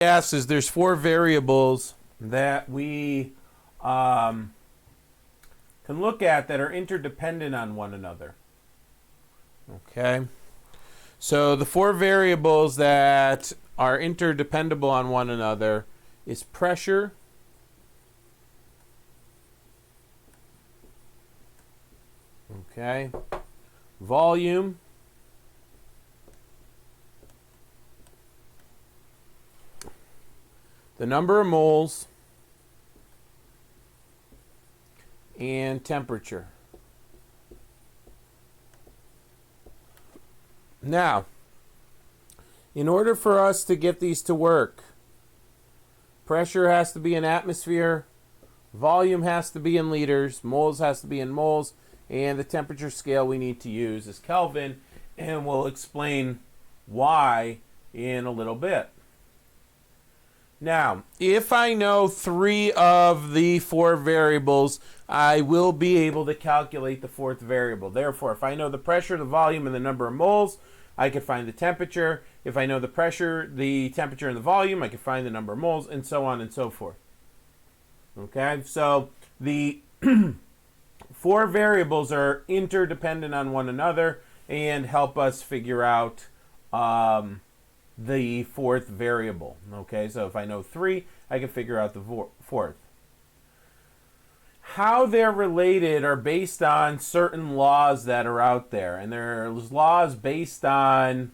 gases, there's four variables that we can look at that are interdependent on one another. Okay, so the four variables that are interdependable on one another is pressure, okay, volume, the number of moles, and temperature. Now, in order for us to get these to work, pressure has to be in atmosphere, volume has to be in liters, moles has to be in moles, and the temperature scale we need to use is Kelvin, and we'll explain why in a little bit. Now, if I know three of the four variables, I will be able to calculate the fourth variable. Therefore, if I know the pressure, the volume, and the number of moles, I could find the temperature. If I know the pressure, the temperature, and the volume, I could find the number of moles, and so on and so forth. Okay, so the four variables are interdependent on one another and help us figure out the fourth variable. Okay, so if I know three, I can figure out the fourth. How they're related are based on certain laws that are out there, and there's laws based on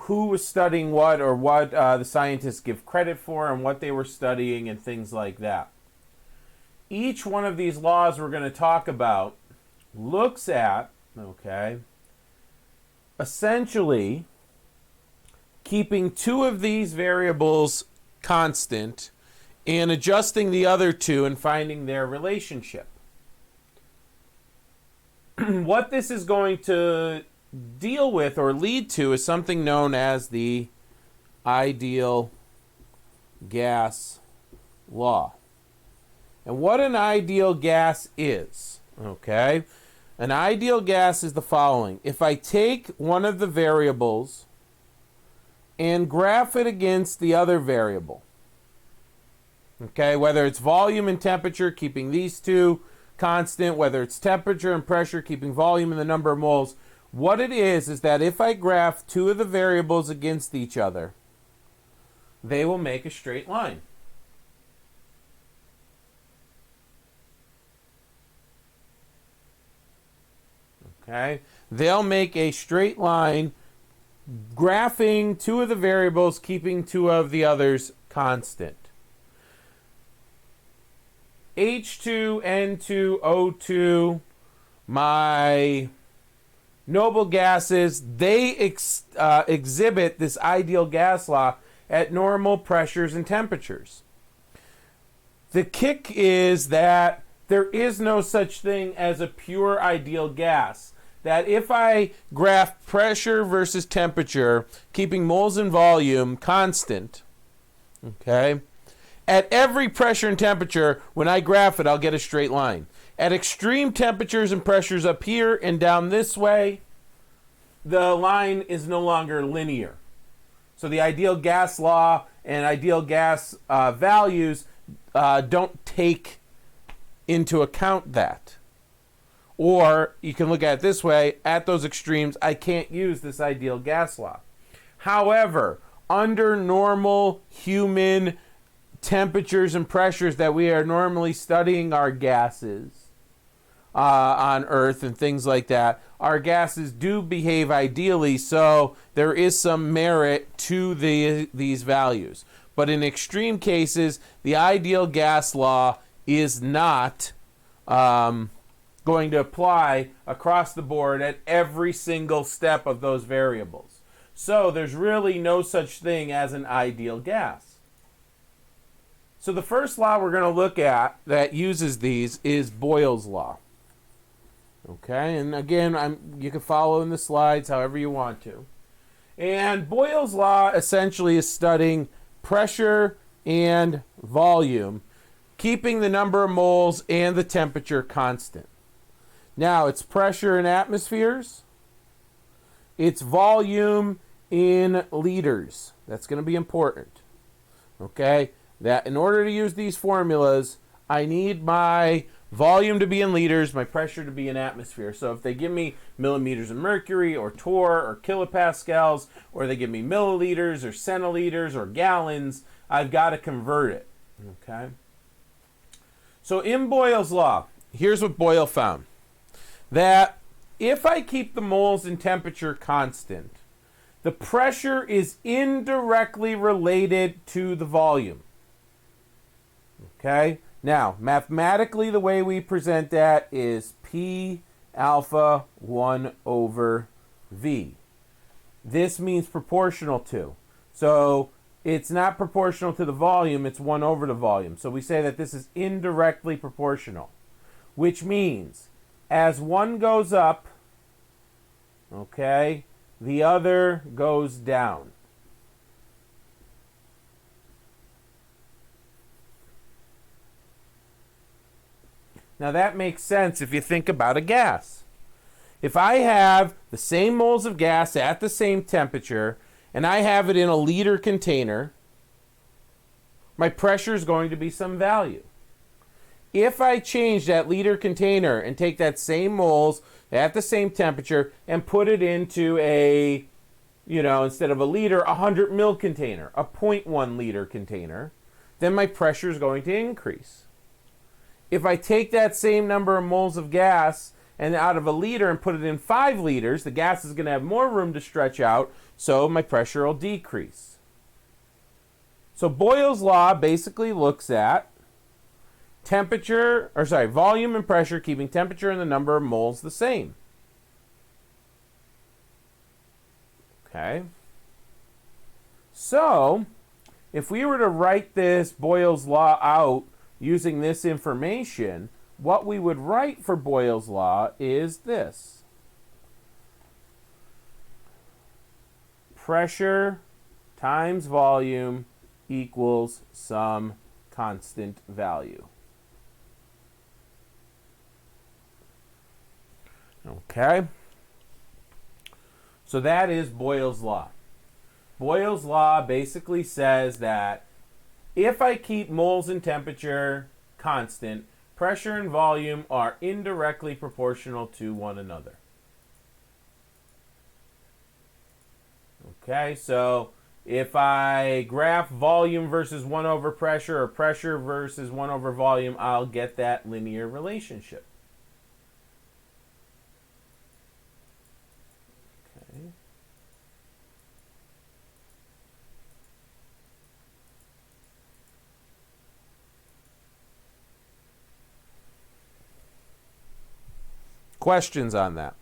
who was studying what, or what the scientists give credit for and what they were studying and things like that. Each one of these laws we're going to talk about looks at, okay, essentially keeping two of these variables constant and adjusting the other two and finding their relationship. What this is going to deal with or lead to is something known as the ideal gas law. And what an ideal gas is, okay? An ideal gas is the following. If I take one of the variables and graph it against the other variable, okay, whether it's volume and temperature, keeping these two constant, whether it's temperature and pressure, keeping volume and the number of moles, what it is that if I graph two of the variables against each other, they will make a straight line. Okay, they'll make a straight line, graphing two of the variables, keeping two of the others constant. H2N2O2, my noble gases, they exhibit this ideal gas law at normal pressures and temperatures. The kick is that there is no such thing as a pure ideal gas. That if I graph pressure versus temperature, keeping moles and volume constant, okay, at every pressure and temperature, when I graph it, I'll get a straight line. At extreme temperatures and pressures up here and down this way, the line is no longer linear. So the ideal gas law and ideal gas values don't take into account that. Or you can look at it this way, at those extremes, I can't use this ideal gas law. However, under normal human temperatures and pressures that we are normally studying our gases on Earth and things like that, our gases do behave ideally, so there is some merit to these values. But in extreme cases, the ideal gas law is not going to apply across the board at every single step of those variables. So there's really no such thing as an ideal gas. So the first law we're going to look at that uses these is Boyle's law. Okay, and again, you can follow in the slides however you want to. And Boyle's law essentially is studying pressure and volume, keeping the number of moles and the temperature constant. Now, it's pressure in atmospheres, it's volume in liters. That's going to be important. Okay? That in order to use these formulas, I need my volume to be in liters, my pressure to be in atmosphere. So if they give me millimeters of mercury or torr or kilopascals, or they give me milliliters or centiliters or gallons, I've got to convert it. Okay? So in Boyle's law, here's what Boyle found. That if I keep the moles and temperature constant, the pressure is indirectly related to the volume. Okay? Now, mathematically, the way we present that is P alpha 1 over V. This means proportional to. So it's not proportional to the volume, it's 1 over the volume. So we say that this is indirectly proportional, which means as one goes up, okay, the other goes down. Now that makes sense if you think about a gas. If I have the same moles of gas at the same temperature, and I have it in a liter container, my pressure is going to be some value. If I change that liter container and take that same moles at the same temperature and put it into a, instead of a liter, 100 ml container, a 0.1 liter container, then my pressure is going to increase. If I take that same number of moles of gas and out of a liter and put it in 5 liters, the gas is going to have more room to stretch out, so my pressure will decrease. So Boyle's law basically looks at volume and pressure, keeping temperature and the number of moles the same. Okay. So, if we were to write this Boyle's law out using this information, what we would write for Boyle's law is this. Pressure times volume equals some constant value. Okay? So that is Boyle's law. Boyle's law basically says that if I keep moles and temperature constant, pressure and volume are indirectly proportional to one another. Okay, so if I graph volume versus 1 over pressure or pressure versus 1 over volume, I'll get that linear relationship. Okay. Questions on that?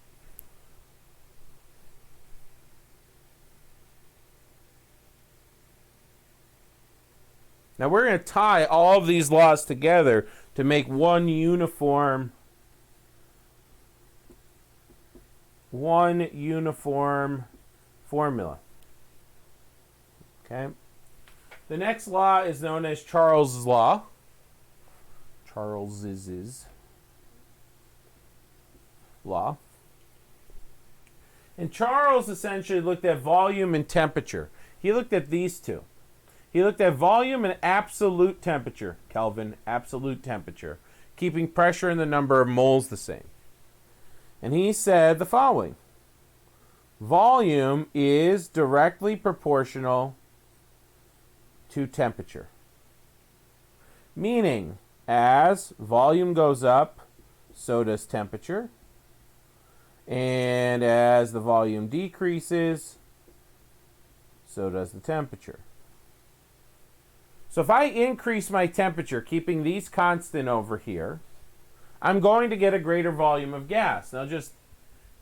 Now we're going to tie all of these laws together to make one uniform formula. Okay. The next law is known as Charles's law. Charles's law. And Charles essentially looked at volume and temperature. He looked at these two. He looked at volume and absolute temperature, Kelvin, absolute temperature, keeping pressure and the number of moles the same. And he said the following. Volume is directly proportional to temperature. Meaning, as volume goes up, so does temperature. And as the volume decreases, so does the temperature. So if I increase my temperature, keeping these constant over here, I'm going to get a greater volume of gas. Now just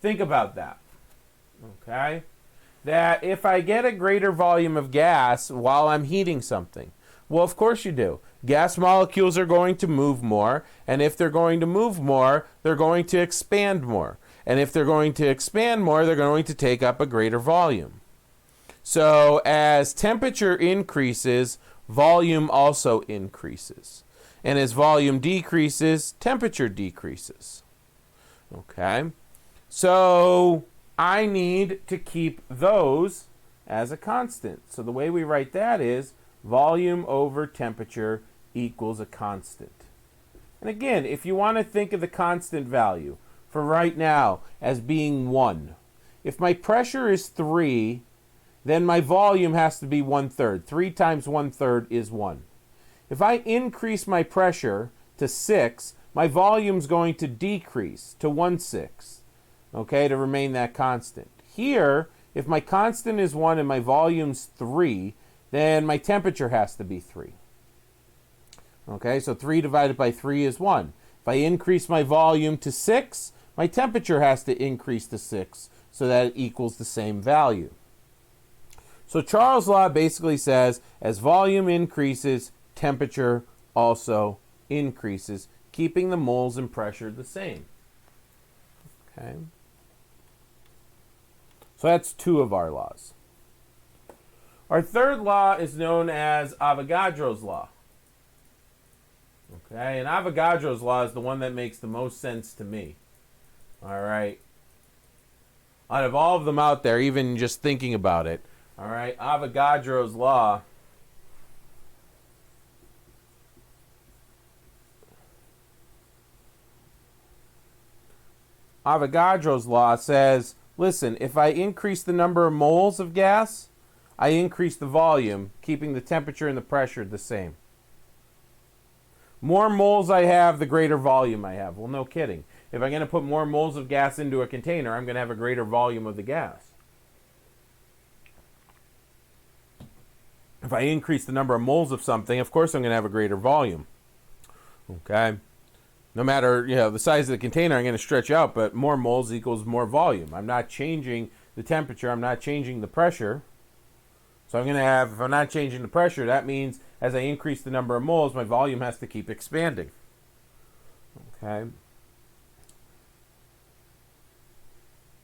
think about that. Okay? That if I get a greater volume of gas while I'm heating something, well, of course you do. Gas molecules are going to move more, and if they're going to move more, they're going to expand more. And if they're going to expand more, they're going to take up a greater volume. So as temperature increases, volume also increases. And as volume decreases, temperature decreases. Okay? So I need to keep those as a constant. So the way we write that is volume over temperature equals a constant. And again, if you want to think of the constant value for right now as being 1, if my pressure is 3, then my volume has to be 1/3. 3 times 1/3 is 1. If I increase my pressure to 6, my volume's going to decrease to 1/6, okay, to remain that constant. Here, if my constant is 1 and my volume's 3, then my temperature has to be 3. Okay, so 3 divided by 3 is 1. If I increase my volume to 6, my temperature has to increase to 6 so that it equals the same value. So Charles' law basically says as volume increases, temperature also increases, keeping the moles and pressure the same. Okay. So that's 2 of our laws. Our third law is known as Avogadro's law. Okay, and Avogadro's law is the one that makes the most sense to me. All right. Out of all of them out there, even just thinking about it, all right, Avogadro's law says, listen, if I increase the number of moles of gas, I increase the volume, keeping the temperature and the pressure the same. More moles I have, the greater volume I have. Well, no kidding. If I'm going to put more moles of gas into a container, I'm going to have a greater volume of the gas. If I increase the number of moles of something, of course I'm going to have a greater volume. Okay? No matter, the size of the container, I'm going to stretch out, but more moles equals more volume. I'm not changing the temperature. I'm not changing the pressure. So I'm going to have, if I'm not changing the pressure, that means as I increase the number of moles, my volume has to keep expanding. Okay?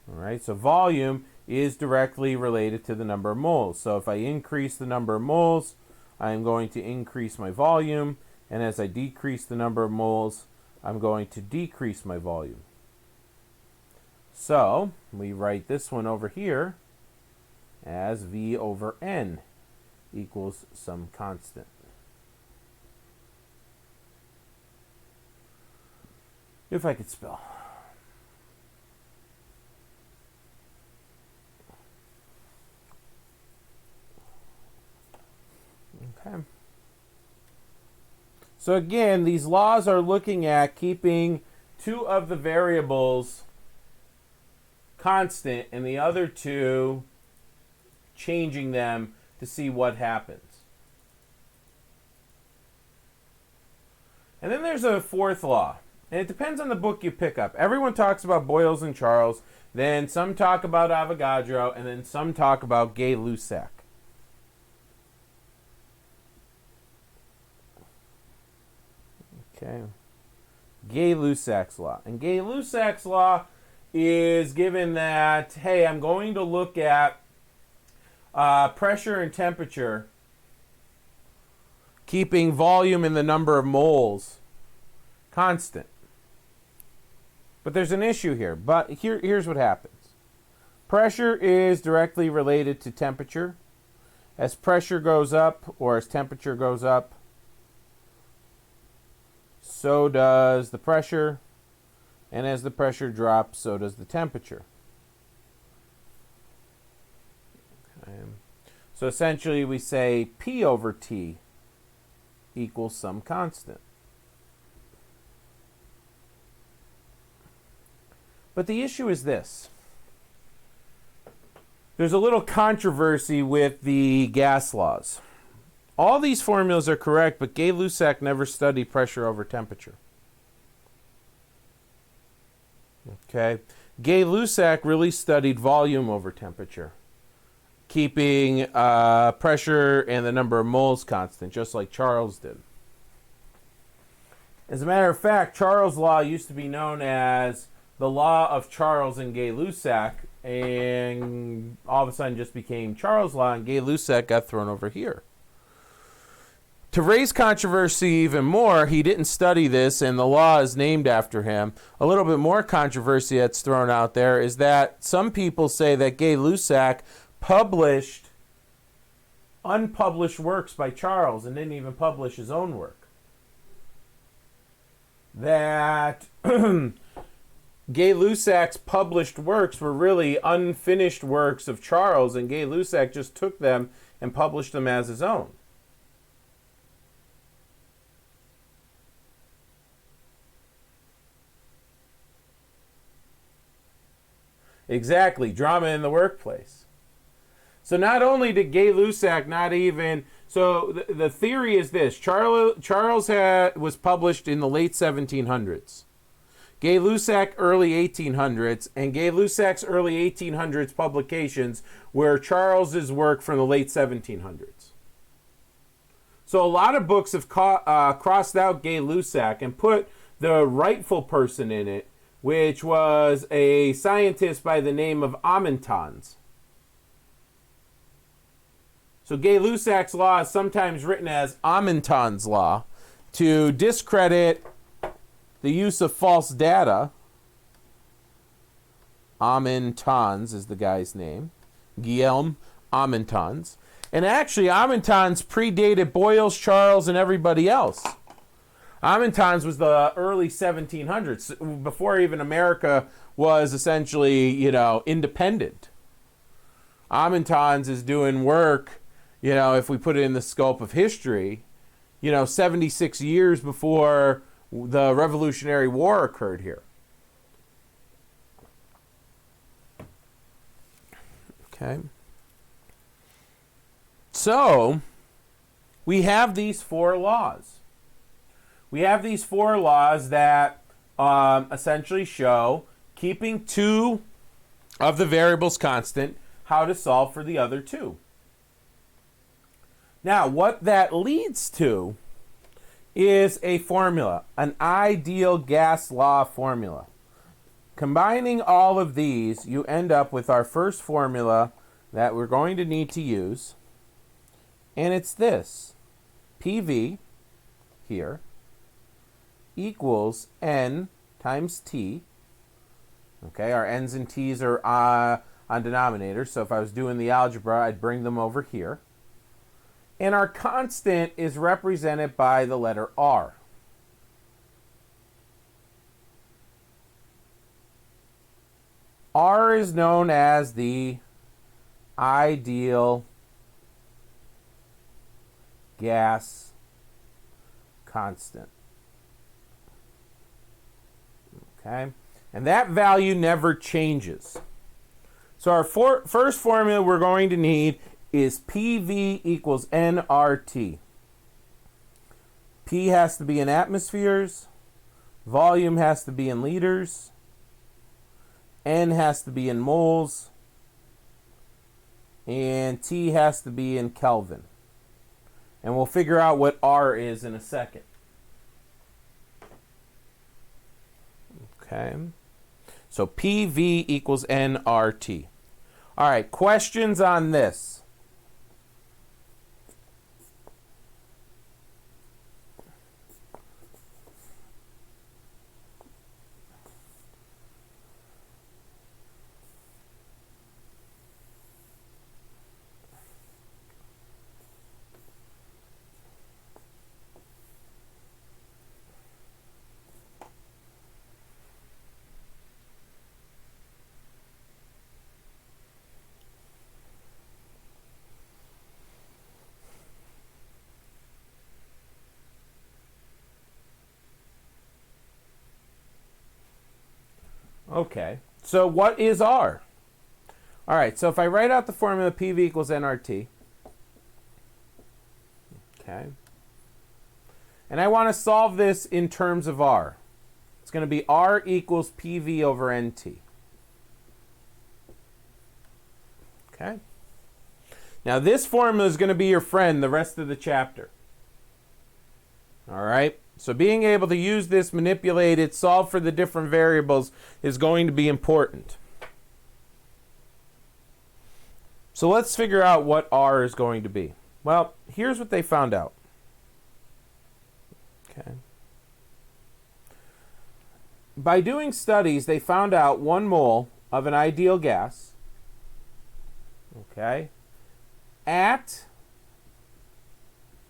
All right, so volume is directly related to the number of moles. So if I increase the number of moles, I'm going to increase my volume. And as I decrease the number of moles, I'm going to decrease my volume. So we write this one over here as V over N equals some constant. If I could spell. Okay. So again, these laws are looking at keeping 2 of the variables constant and the other 2 changing them to see what happens. And then there's a 4th law. And it depends on the book you pick up. Everyone talks about Boyles and Charles, then some talk about Avogadro, and then some talk about Gay-Lussac. Okay. Gay-Lussac's law. And Gay-Lussac's law is given that, hey, I'm going to look at pressure and temperature, keeping volume and the number of moles constant. But there's an issue here. But here's what happens. Pressure is directly related to temperature. As pressure goes up, or as temperature goes up, so does the pressure, and as the pressure drops, so does the temperature. Okay. So essentially we say P over T equals some constant. But the issue is this. There's a little controversy with the gas laws. All these formulas are correct, but Gay-Lussac never studied pressure over temperature. Okay? Gay-Lussac really studied volume over temperature, keeping pressure and the number of moles constant, just like Charles did. As a matter of fact, Charles' law used to be known as the law of Charles and Gay-Lussac, and all of a sudden just became Charles' law, and Gay-Lussac got thrown over here. To raise controversy even more, he didn't study this, and the law is named after him. A little bit more controversy that's thrown out there is that some people say that Gay-Lussac published unpublished works by Charles and didn't even publish his own work. That Gay-Lussac's published works were really unfinished works of Charles, and Gay-Lussac just took them and published them as his own. Exactly, drama in the workplace. So not only did Gay-Lussac not even... So the theory is this. Charles was published in the late 1700s. Gay-Lussac early 1800s, and Gay-Lussac's early 1800s publications were Charles's work from the late 1700s. So a lot of books have crossed out Gay-Lussac and put the rightful person in it, which was a scientist by the name of Amintons. So Gay-Lussac's law is sometimes written as Amintons' law to discredit the use of false data. Amintons is the guy's name. Guillaume Amintons. And actually, Amintons predated Boyles, Charles, and everybody else. Amintons was the early 1700s, before even America was essentially, independent. Amintons is doing work, if we put it in the scope of history, 76 years before the Revolutionary War occurred here. Okay. So, we have these four laws. We have these four laws that essentially show, keeping two of the variables constant, how to solve for the other two. Now, what that leads to is a formula, an ideal gas law formula. Combining all of these, you end up with our first formula that we're going to need to use, and it's this. PV here equals N times T. Okay, our N's and T's are on denominators, so if I was doing the algebra, I'd bring them over here. And our constant is represented by the letter R. R is known as the ideal gas constant. Okay? And that value never changes. So our first formula we're going to need is PV equals nRT. P has to be in atmospheres, volume has to be in liters, N has to be in moles, and T has to be in Kelvin. And we'll figure out what R is in a second. Okay. So PV equals nRT. All right, questions on this? Okay, so what is R? All right, so if I write out the formula PV equals nRT, okay, and I want to solve this in terms of R, it's going to be R equals PV over NT. Okay. Now this formula is going to be your friend the rest of the chapter. All right. So being able to use this, manipulate it, solve for the different variables is going to be important. So let's figure out what R is going to be. Well, here's what they found out. Okay. By doing studies, they found out 1 mole of an ideal gas, okay, at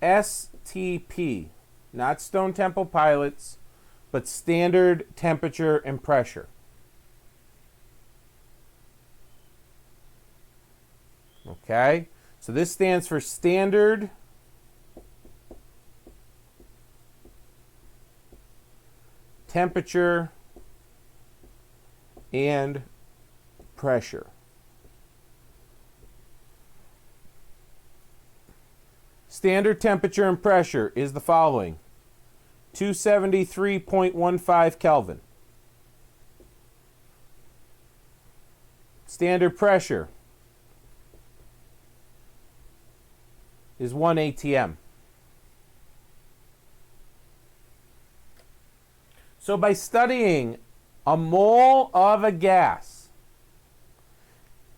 STP, not Stone Temple Pilots, but standard temperature and pressure. Okay, so this stands for standard temperature and pressure. Standard temperature and pressure is the following: 273.15 Kelvin. Standard pressure is 1 atm. So by studying a mole of a gas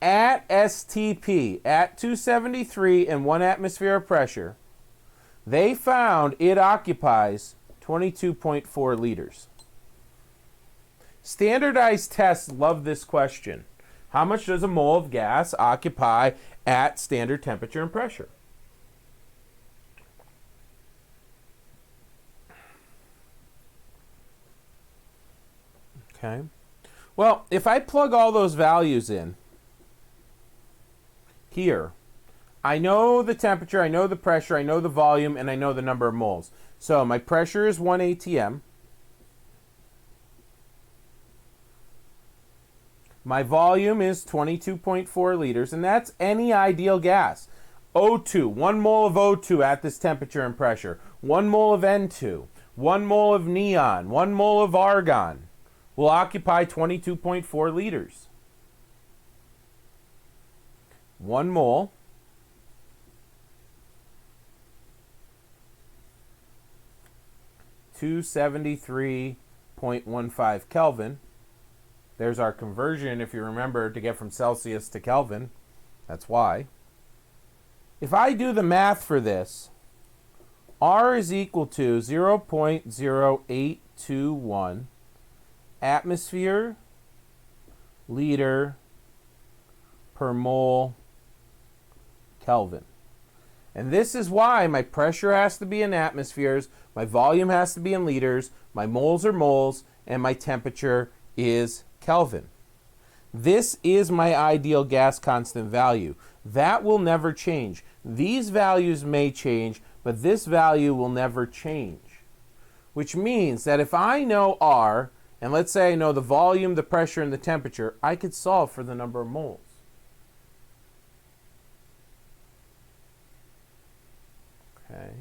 at STP, at 273 and 1 atmosphere of pressure, they found it occupies 22.4 liters. Standardized tests love this question. How much does a mole of gas occupy at standard temperature and pressure? Okay. Well, if I plug all those values in here, I know the temperature, I know the pressure, I know the volume, and I know the number of moles. So my pressure is 1 atm. My volume is 22.4 liters, and that's any ideal gas. O2, 1 mole of O2 at this temperature and pressure, 1 mole of N2, 1 mole of neon, 1 mole of argon will occupy 22.4 liters. 1 mole (273.15 Kelvin). There's our conversion, if you remember, to get from Celsius to Kelvin. That's why. If I do the math for this, R is equal to 0.0821 atmosphere liter per mole Kelvin. And this is why my pressure has to be in atmospheres, my volume has to be in liters, my moles are moles, and my temperature is Kelvin. This is my ideal gas constant value. That will never change. These values may change, but this value will never change. Which means that if I know R, and let's say I know the volume, the pressure, and the temperature, I could solve for the number of moles. Okay.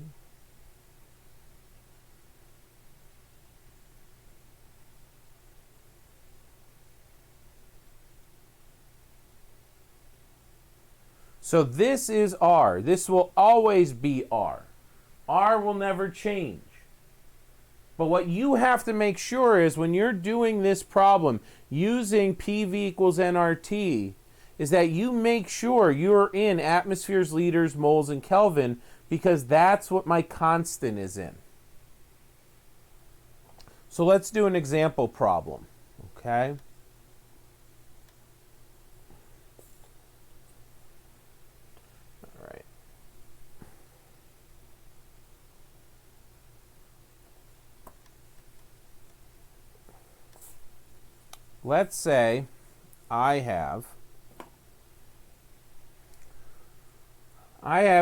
So this is R. This will always be R. R will never change. But what you have to make sure is when you're doing this problem using PV equals nRT is that you make sure you're in atmospheres, liters, moles, and Kelvin, because that's what my constant is in. So let's do an example problem, okay? All right. Let's say I have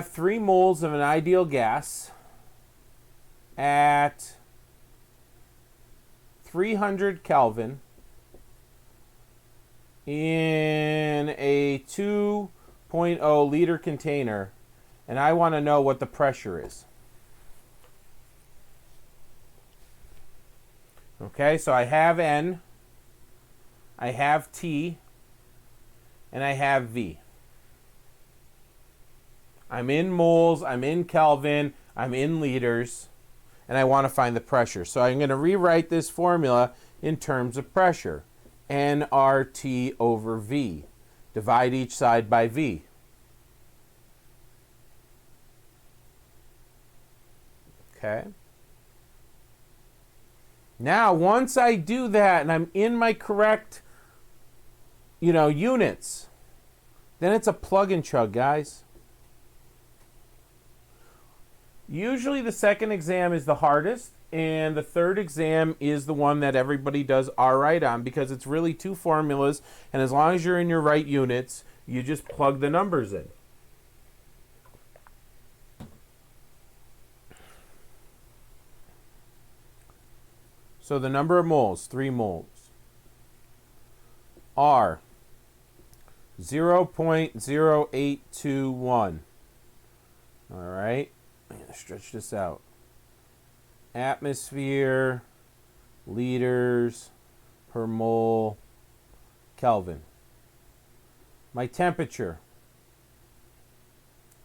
3 moles of an ideal gas at 300 Kelvin in a 2.0 liter container, and I want to know what the pressure is. Okay, so I have N, I have T, and I have V. I'm in moles, I'm in Kelvin, I'm in liters, and I want to find the pressure. So I'm going to rewrite this formula in terms of pressure. nRT over V. Divide each side by V. Okay. Now, once I do that and I'm in my correct, units, then it's a plug and chug, guys. Usually the second exam is the hardest, and the third exam is the one that everybody does all right on because it's really two formulas, and as long as you're in your right units, you just plug the numbers in. So the number of moles, 3 moles, are 0.0821. All right, I'm going to stretch this out. Atmosphere, liters per mole, Kelvin. My temperature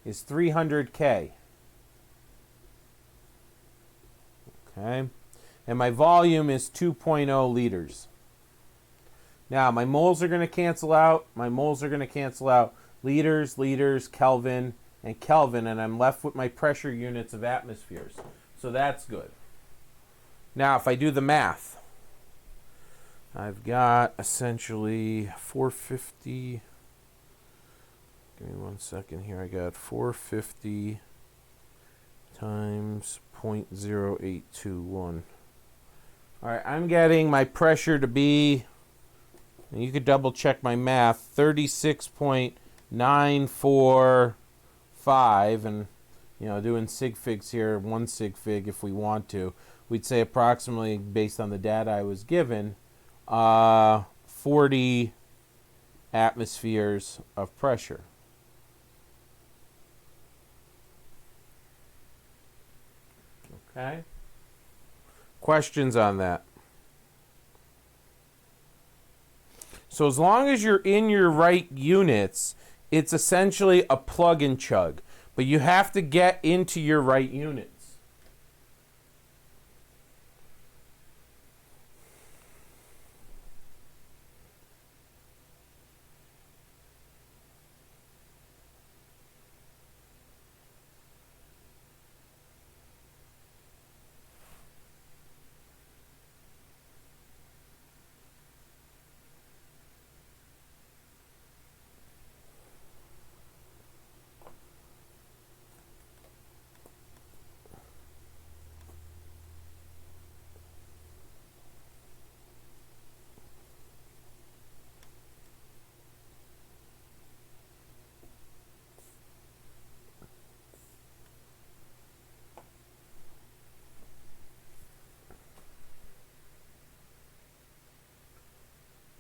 is 300 K. Okay. And my volume is 2.0 liters. Now, my moles are going to cancel out. My moles are going to cancel out. Liters, liters, Kelvin, and Kelvin. And I'm left with my pressure units of atmospheres. So that's good. Now, if I do the math, I've got essentially 450. Give me 1 second here. I got 450 times 0.0821. All right, I'm getting my pressure to be, and you could double check my math, 36.945, and doing sig figs here, 1 sig fig if we want to, we'd say approximately, based on the data I was given, 40 atmospheres of pressure. Okay. Questions on that? So as long as you're in your right units, it's essentially a plug and chug. But you have to get into your right units.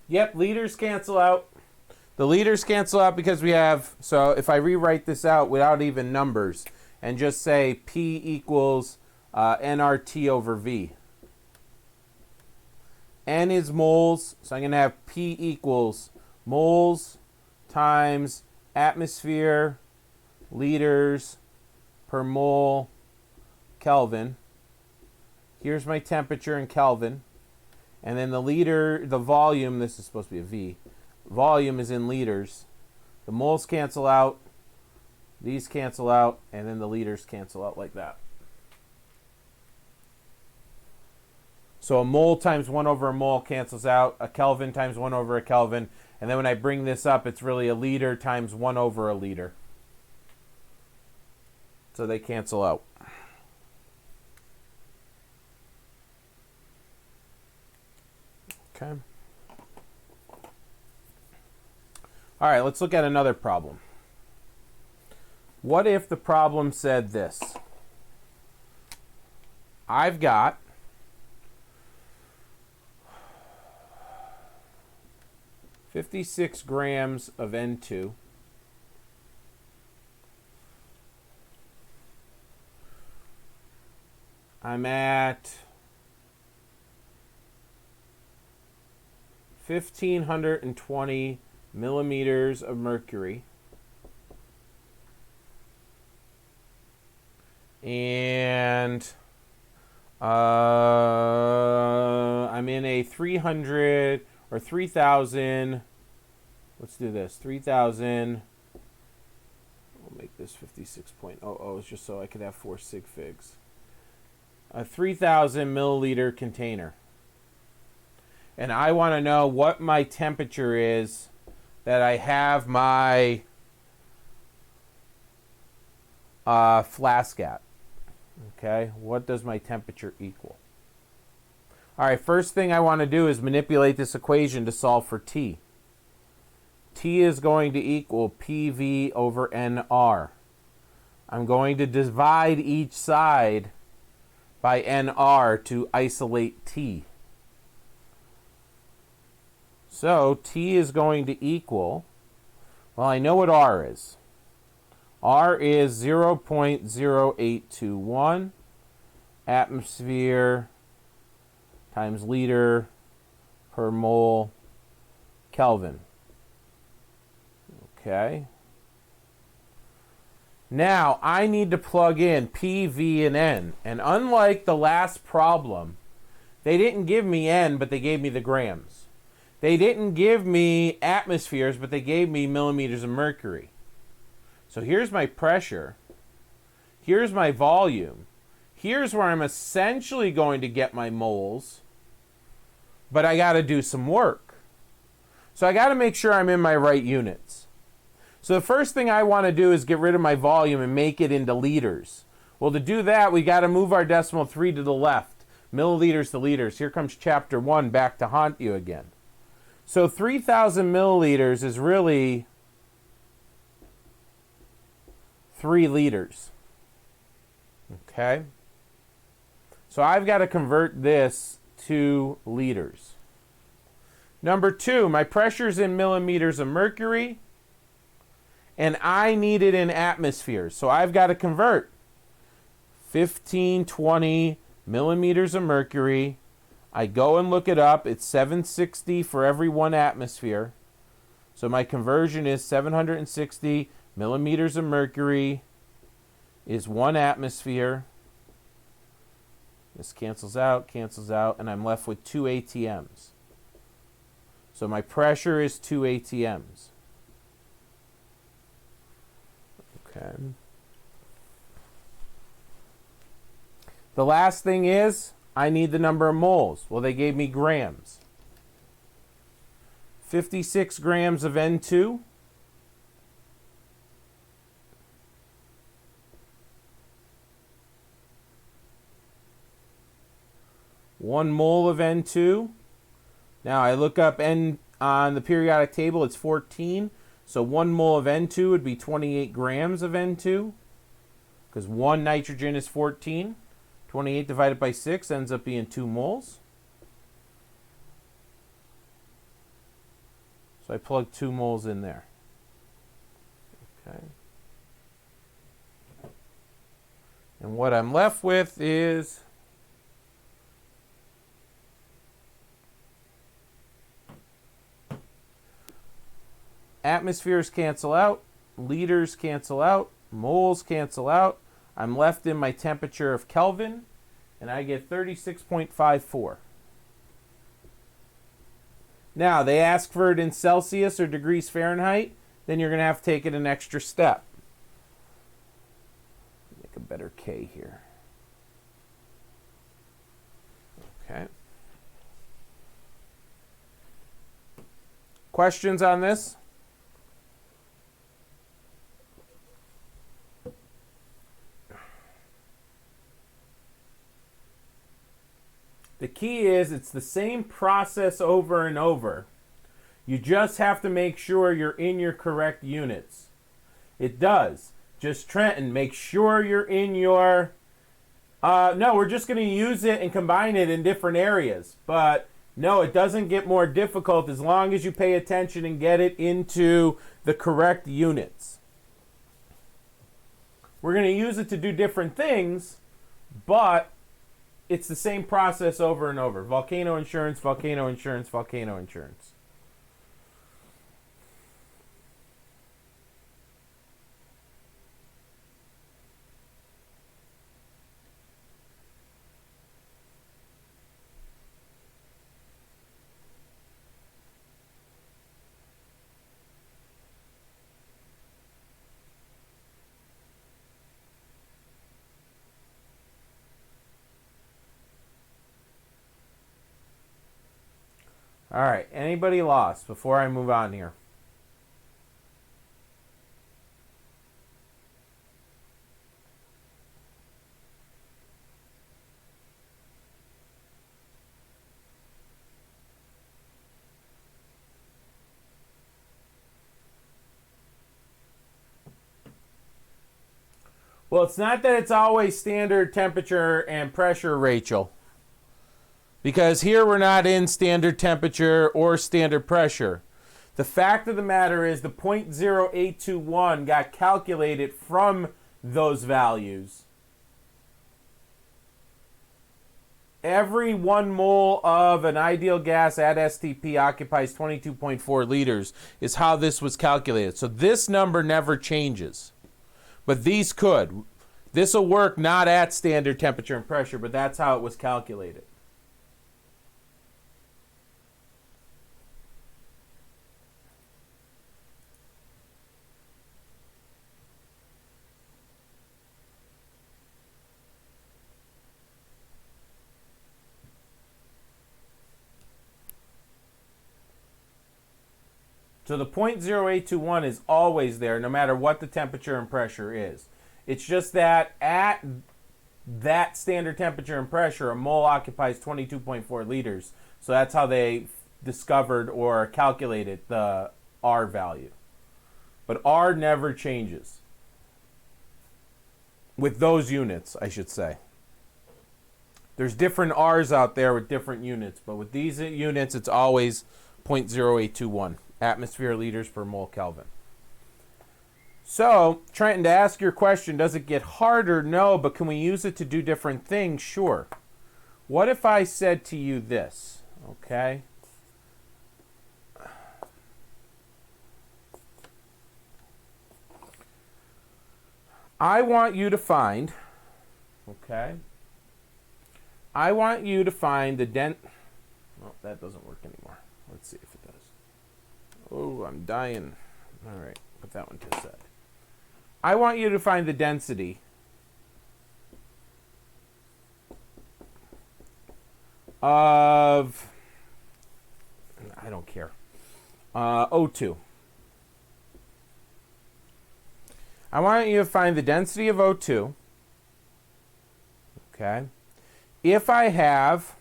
Yep, liters cancel out. The liters cancel out because we have, so if I rewrite this out without even numbers and just say P equals nRT over V. N is moles, so I'm going to have P equals moles times atmosphere, liters per mole, Kelvin. Here's my temperature in Kelvin. And then the volume, this is supposed to be a V. Volume is in liters. The moles cancel out. These cancel out. And then the liters cancel out like that. So a mole times 1 over a mole cancels out. A Kelvin times 1 over a Kelvin. And then when I bring this up, it's really a liter times 1 over a liter. So they cancel out. Okay. All right, let's look at another problem. What if the problem said this? I've got 56 grams of N2. I'm at 1,520 millimeters of mercury. And I'm in a 300 or 3,000. Let's do this. 3,000. We'll make this 56.00 just so I could have 4 sig figs. A 3,000 milliliter container. And I want to know what my temperature is that I have my flask at. Okay, what does my temperature equal? All right, first thing I want to do is manipulate this equation to solve for T. T is going to equal PV over NR. I'm going to divide each side by NR to isolate T. So T is going to equal, well, I know what R is. R is 0.0821 atmosphere times liter per mole Kelvin. Okay. Now, I need to plug in P, V, and N. And unlike the last problem, they didn't give me N, but they gave me the grams. They didn't give me atmospheres, but they gave me millimeters of mercury. So here's my pressure. Here's my volume. Here's where I'm essentially going to get my moles. But I got to do some work. So I got to make sure I'm in my right units. So the first thing I want to do is get rid of my volume and make it into liters. Well, to do that, we got to move our decimal 3 to the left. Milliliters to liters. Here comes chapter 1 back to haunt you again. So 3,000 milliliters is really 3 liters. Okay? So I've got to convert this to liters. Number 2, my pressure's in millimeters of mercury, and I need it in atmospheres. So I've got to convert 1520 millimeters of mercury. I go and look it up. It's 760 for every 1 atmosphere. So my conversion is 760 millimeters of mercury is 1 atmosphere. This cancels out, and I'm left with 2 ATMs. So my pressure is 2 ATMs. Okay. The last thing is, I need the number of moles. Well, they gave me grams. 56 grams of N2. One mole of N2. Now I look up N on the periodic table, it's 14. So 1 mole of N2 would be 28 grams of N2. Because 1 nitrogen is 14. 28 divided by 6 ends up being 2 moles. So I plug 2 moles in there. Okay. And what I'm left with is atmospheres cancel out, liters cancel out, moles cancel out. I'm left in my temperature of Kelvin, and I get 36.54. Now, they ask for it in Celsius or degrees Fahrenheit, then you're going to have to take it an extra step. Make a better K here. Okay. Questions on this? The key is it's the same process over and over. You just have to make sure you're in your correct units. It does. Just Trenton, make sure you're in your... no, we're just going to use it and combine it in different areas. But no, it doesn't get more difficult as long as you pay attention and get it into the correct units. We're going to use it to do different things, but it's the same process over and over. Volcano insurance, volcano insurance, volcano insurance. All right, anybody lost before I move on here? Well, it's not that it's always standard temperature and pressure, Rachel. Because here we're not in standard temperature or standard pressure. The fact of the matter is the 0.0821 got calculated from those values. Every 1 mole of an ideal gas at STP occupies 22.4 liters is how this was calculated. So this number never changes. But these could. This will work not at standard temperature and pressure, but that's how it was calculated. So the 0.0821 is always there, no matter what the temperature and pressure is. It's just that at that standard temperature and pressure, a mole occupies 22.4 liters. So that's how they discovered or calculated the R value. But R never changes. With those units, I should say. There's different R's out there with different units, but with these units, it's always 0.0821. Atmosphere liters per mole Kelvin. So, Trenton, to ask your question, does it get harder? No, but can we use it to do different things? Sure. What if I said to you this, okay? I want you to find, okay? I want you to find the oh, that doesn't work anymore. Let's see if it does. Oh, I'm dying. All right, put that one to the side. I want you to find the density of, I don't care, O2. I want you to find the density of O2, okay? If I have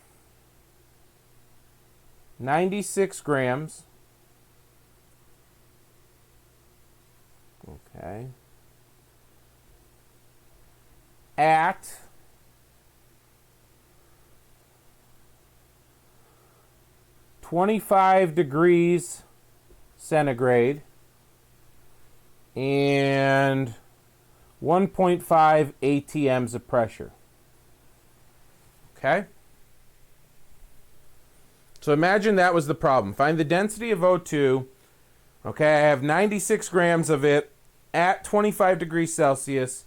96 grams, okay, at 25 degrees centigrade and 1.5 ATMs of pressure. Okay? So imagine that was the problem. Find the density of O2. Okay, I have 96 grams of it at 25 degrees Celsius.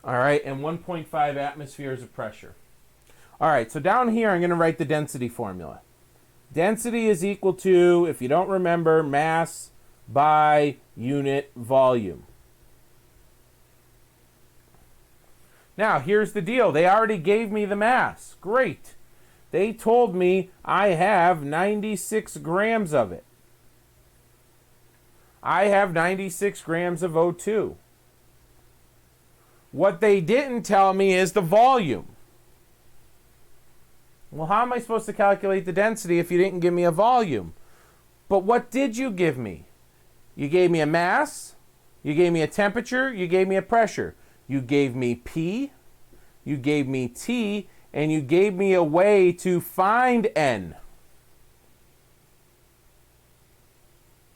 All right, and 1.5 atmospheres of pressure. All right, so down here I'm going to write the density formula. Density is equal to, if you don't remember, mass by unit volume. Now, here's the deal. They already gave me the mass. Great. They told me I have 96 grams of it. I have 96 grams of O2. What they didn't tell me is the volume. Well, how am I supposed to calculate the density if you didn't give me a volume? But what did you give me? You gave me a mass, you gave me a temperature, you gave me a pressure. You gave me P, you gave me T, and you gave me a way to find N.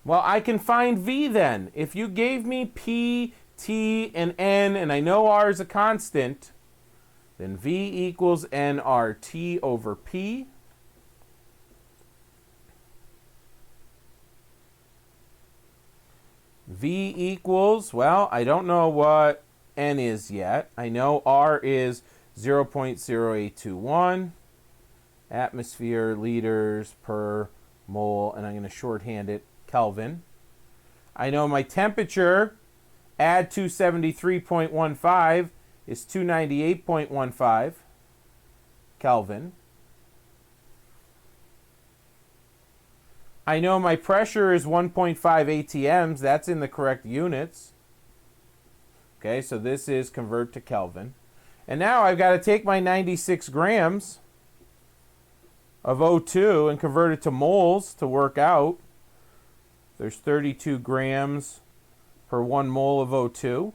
Well, I can find V then. If you gave me P, T, and N, and I know R is a constant, then V equals nRT over P. V equals, well, I don't know what N is yet. I know R is 0.0821 atmosphere liters per mole, and I'm going to shorthand it Kelvin. I know my temperature, add 273.15, is 298.15 Kelvin. I know my pressure is 1.5 ATMs. That's in the correct units. Okay, so this is convert to Kelvin. And now I've got to take my 96 grams of O2 and convert it to moles to work out. There's 32 grams per 1 mole of O2.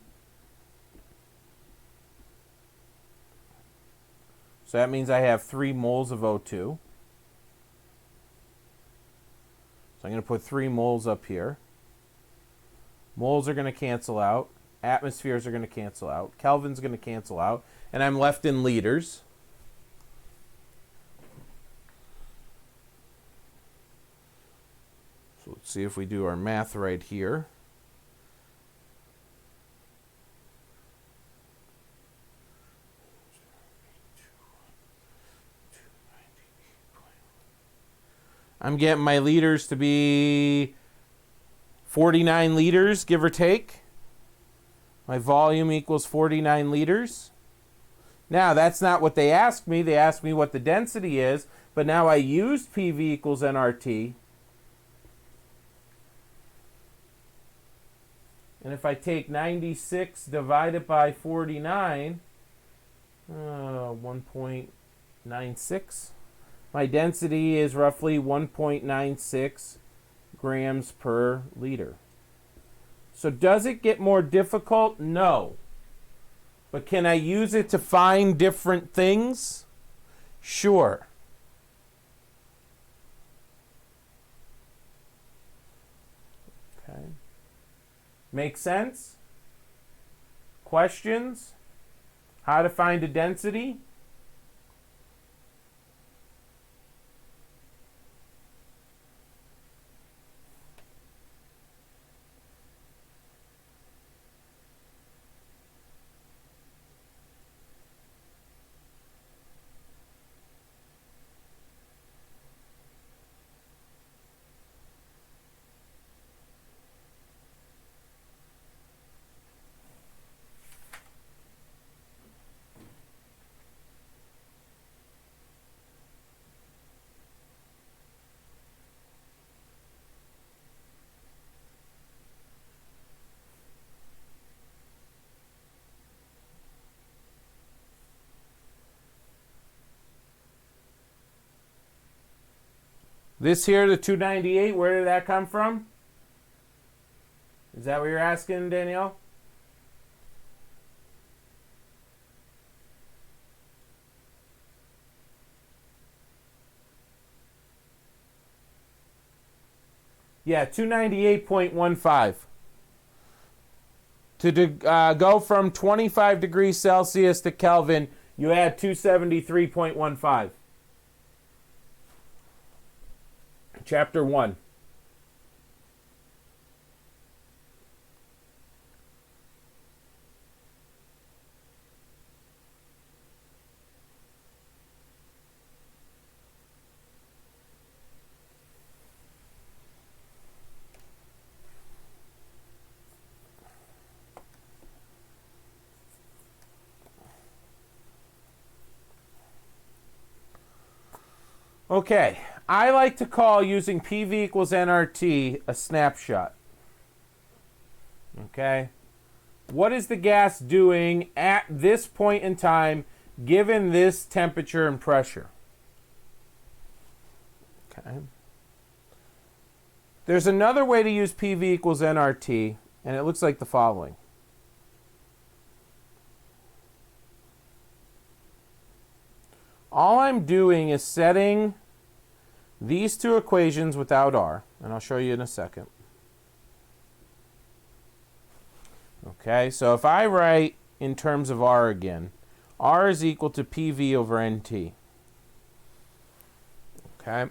So that means I have 3 moles of O2. So I'm going to put 3 moles up here. Moles are going to cancel out. Atmospheres are going to cancel out. Kelvin's going to cancel out. And I'm left in liters. So let's see if we do our math right here. I'm getting my liters to be 49 liters, give or take. My volume equals 49 liters. Now, that's not what they asked me. They asked me what the density is, but now I used PV equals nRT. And if I take 96 divided by 49, 1.96. My density is roughly 1.96 grams per liter. So does it get more difficult? No. But can I use it to find different things? Sure. Okay. Make sense? Questions? How to find a density? This here, the 298, where did that come from? Is that what you're asking, Danielle? Yeah, 298.15. To go from 25 degrees Celsius to Kelvin, you add 273.15. Chapter 1. Okay, I like to call using PV equals nRT a snapshot. Okay, what is the gas doing at this point in time given this temperature and pressure? Okay. There's another way to use PV equals nRT, and it looks like the following. All I'm doing is setting these two equations without R, and I'll show you in a second. Okay, so if I write in terms of R again, R is equal to PV over NT. Okay.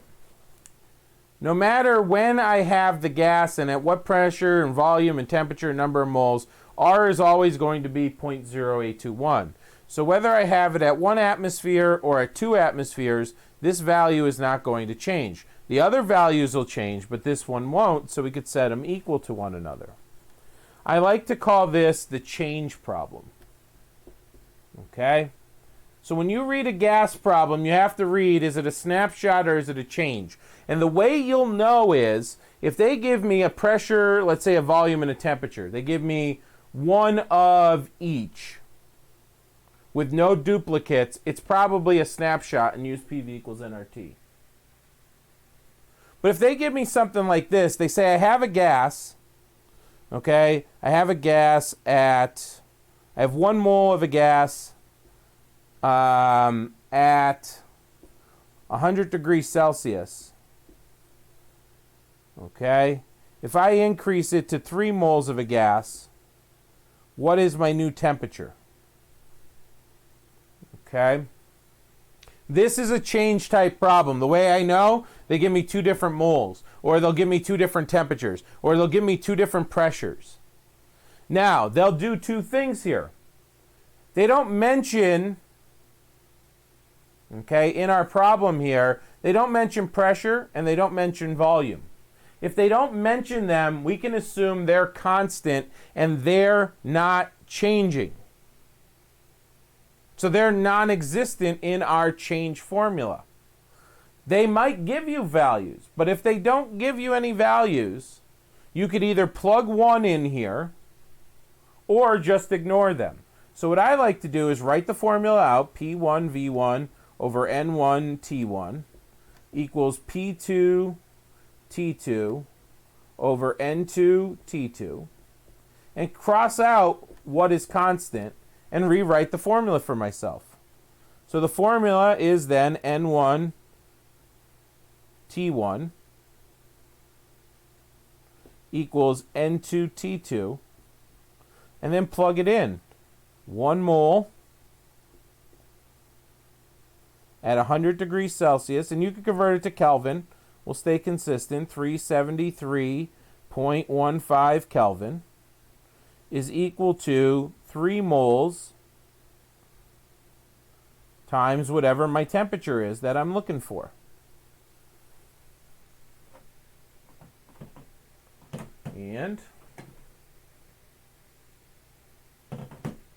No matter when I have the gas and at what pressure and volume and temperature and number of moles, R is always going to be 0.0821. So whether I have it at 1 atmosphere or at 2 atmospheres, this value is not going to change. The other values will change, but this one won't, so we could set them equal to one another. I like to call this the change problem. Okay? So when you read a gas problem, you have to read, is it a snapshot or is it a change? And the way you'll know is, if they give me a pressure, let's say a volume and a temperature, they give me one of each with no duplicates, it's probably a snapshot and use PV equals nRT. But if they give me something like this, they say I have a gas, okay, I have 1 mole of a gas at 100 degrees Celsius, okay, if I increase it to 3 moles of a gas, what is my new temperature? Okay. This is a change type problem. The way I know, they give me 2 different moles, or they'll give me 2 different temperatures, or they'll give me 2 different pressures. Now, they'll do 2 things here. They don't mention, okay, in our problem here, they don't mention pressure and they don't mention volume. If they don't mention them, we can assume they're constant and they're not changing. So they're non-existent in our change formula. They might give you values, but if they don't give you any values, you could either plug 1 in here or just ignore them. So what I like to do is write the formula out, P1 V1 over N1 T1 equals P2 T2 over N2 T2, and cross out what is constant and rewrite the formula for myself. So the formula is then N1 T1 equals N2 T2, and then plug it in. 1 mole at 100 degrees Celsius, and you can convert it to Kelvin. We'll stay consistent. 373.15 Kelvin is equal to 3 moles times whatever my temperature is that I'm looking for. And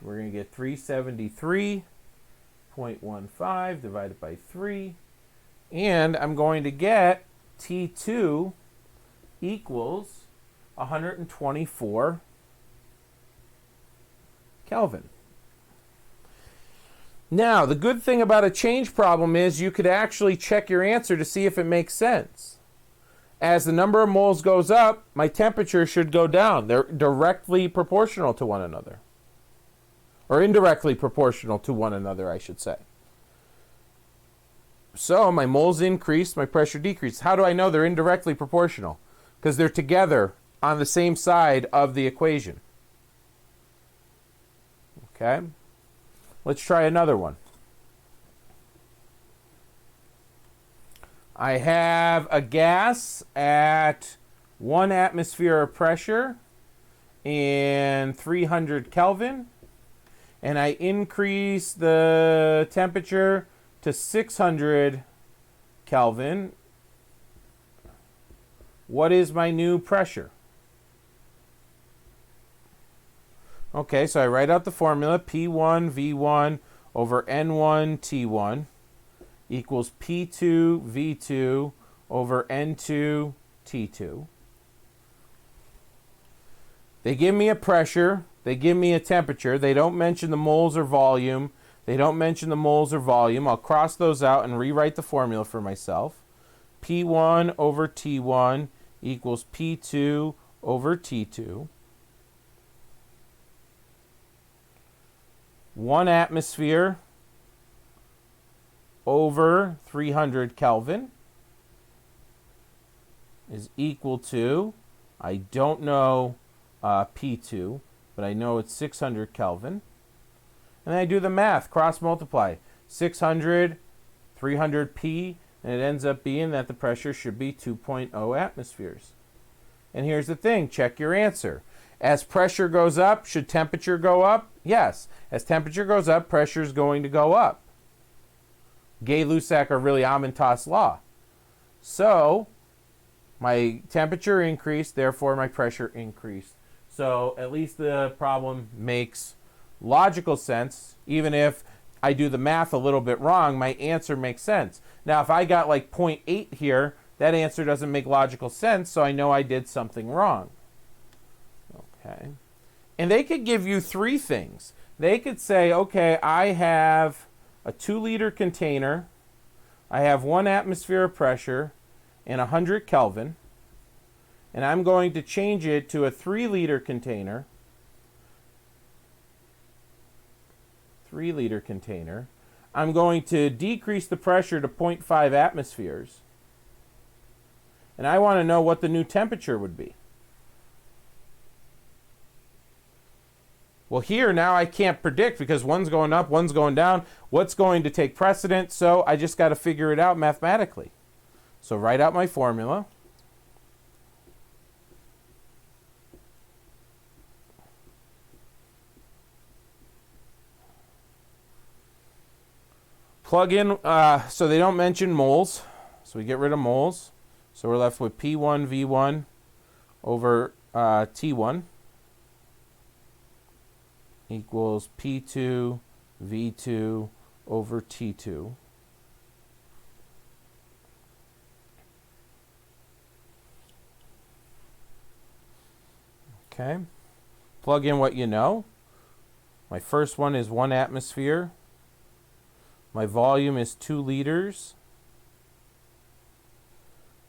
we're going to get 373.15 divided by 3. And I'm going to get T2 equals 124 Kelvin. Now, the good thing about a change problem is you could actually check your answer to see if it makes sense. As the number of moles goes up, my temperature should go down. They're directly proportional to one another. Or indirectly proportional to one another, I should say. So my moles increase, my pressure decreases. How do I know they're indirectly proportional? Because they're together on the same side of the equation. Okay? Let's try another one. I have a gas at 1 atmosphere of pressure and 300 Kelvin, and I increase the temperature to 600 Kelvin. What is my new pressure? Okay, so I write out the formula, P1 V1 over N1 T1 equals P2 V2 over N2 T2. They give me a pressure, they give me a temperature, they don't mention the moles or volume, I'll cross those out and rewrite the formula for myself. P1 over T1 equals P2 over T2. 1 atmosphere over 300 Kelvin is equal to, I don't know P2, but I know it's 600 Kelvin. And then I do the math, cross multiply. 600, 300 P, and it ends up being that the pressure should be 2.0 atmospheres. And here's the thing, check your answer. As pressure goes up, should temperature go up? Yes. As temperature goes up, pressure is going to go up. Gay-Lussac or really Ammentas law. So, my temperature increased, therefore my pressure increased. So, at least the problem makes logical sense. Even if I do the math a little bit wrong, my answer makes sense. Now, if I got like 0.8 here, that answer doesn't make logical sense, so I know I did something wrong. Okay. And they could give you 3 things. They could say, okay, I have a 2-liter container, I have 1 atmosphere of pressure and 100 Kelvin, and I'm going to change it to a 3-liter container. I'm going to decrease the pressure to 0.5 atmospheres. And I want to know what the new temperature would be. Well, here now I can't predict because one's going up, one's going down. What's going to take precedence? So I just got to figure it out mathematically. So write out my formula. Plug in, so they don't mention moles. So we get rid of moles. So we're left with P1 V1 over T1 equals P2 V2 over T2. Okay. Plug in what you know. My first one is 1 atmosphere. My volume is 2 liters.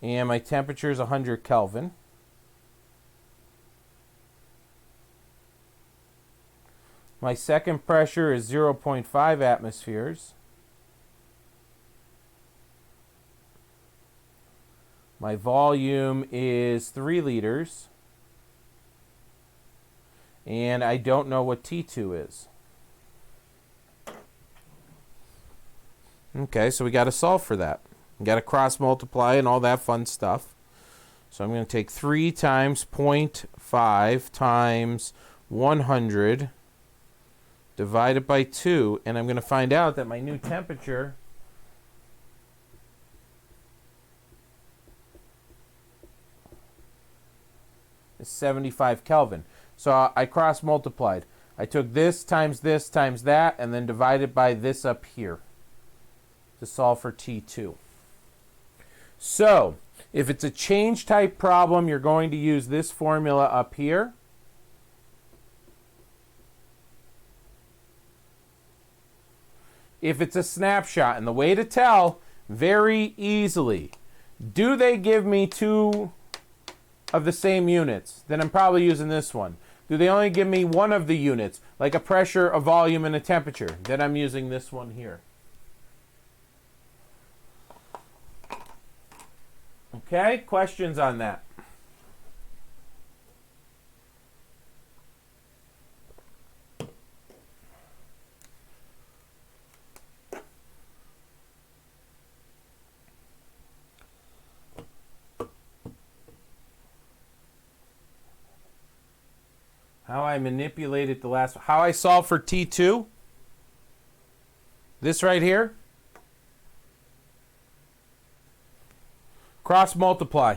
And my temperature is 100 Kelvin. My second pressure is 0.5 atmospheres. My volume is 3 liters. And I don't know what T2 is. Okay, so we got to solve for that. We got to cross multiply and all that fun stuff. So I'm going to take 3 times 0.5 times 100 divided by 2, and I'm going to find out that my new temperature is 75 Kelvin. So I cross multiplied. I took this times that, and then divided by this up here to solve for T2. So if it's a change type problem, you're going to use this formula up here. If it's a snapshot, and the way to tell very easily, do they give me 2 of the same units? Then I'm probably using this one. Do they only give me 1 of the units, like a pressure, a volume, and a temperature? Then I'm using this one here. Okay, questions on that? How I manipulated the last, how I solved for T2? This right here? Cross multiply.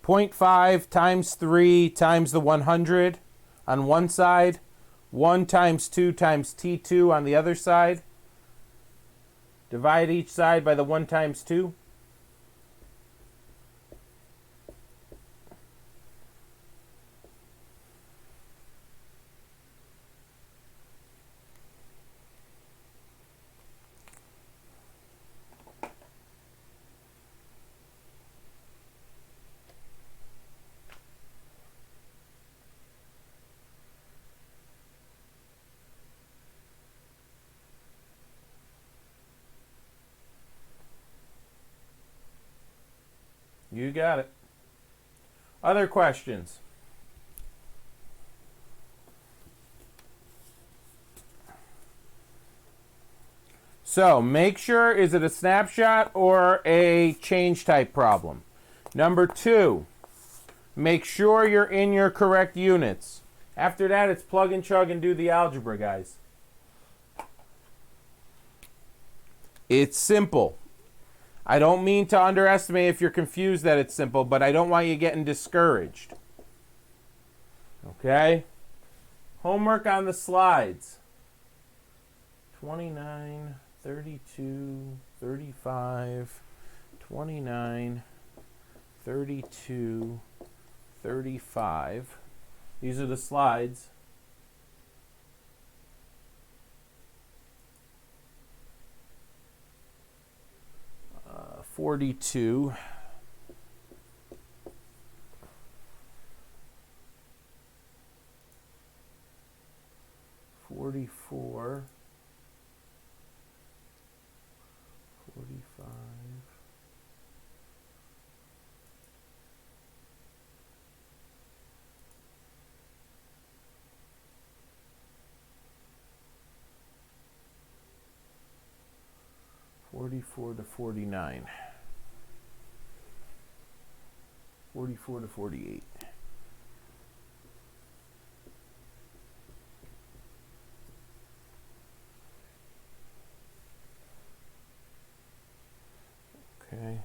Point 0.5 times 3 times the 100 on one side, 1 times 2 times T2 on the other side. Divide each side by the 1 times 2. You got it. Other questions? So make sure, is it a snapshot or a change type problem? Number 2, make sure you're in your correct units. After that, it's plug and chug and do the algebra, guys. It's simple. I don't mean to underestimate if you're confused that it's simple, but I don't want you getting discouraged. Okay? Homework on the slides. 29, 32, 35, 29, 32, 35. These are the slides. 42. 44. 45. 44 to 49. 44 to 48. Okay.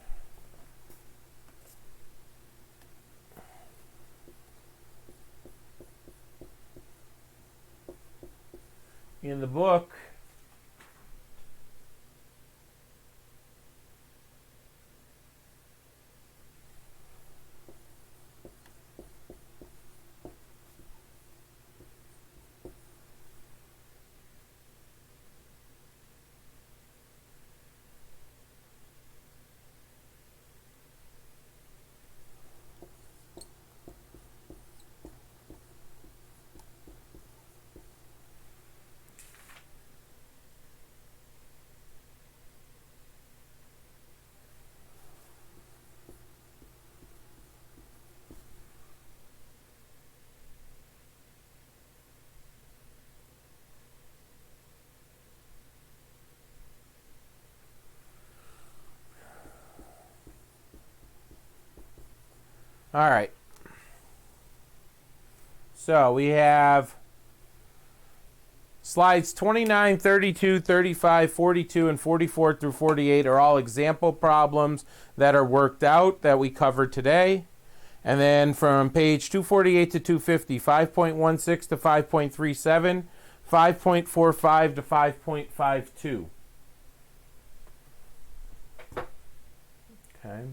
In the book, all right. So we have slides 29, 32, 35, 42, and 44 through 48 are all example problems that are worked out that we covered today. And then from page 248 to 250, 5.16 to 5.37, 5.45 to 5.52. Okay.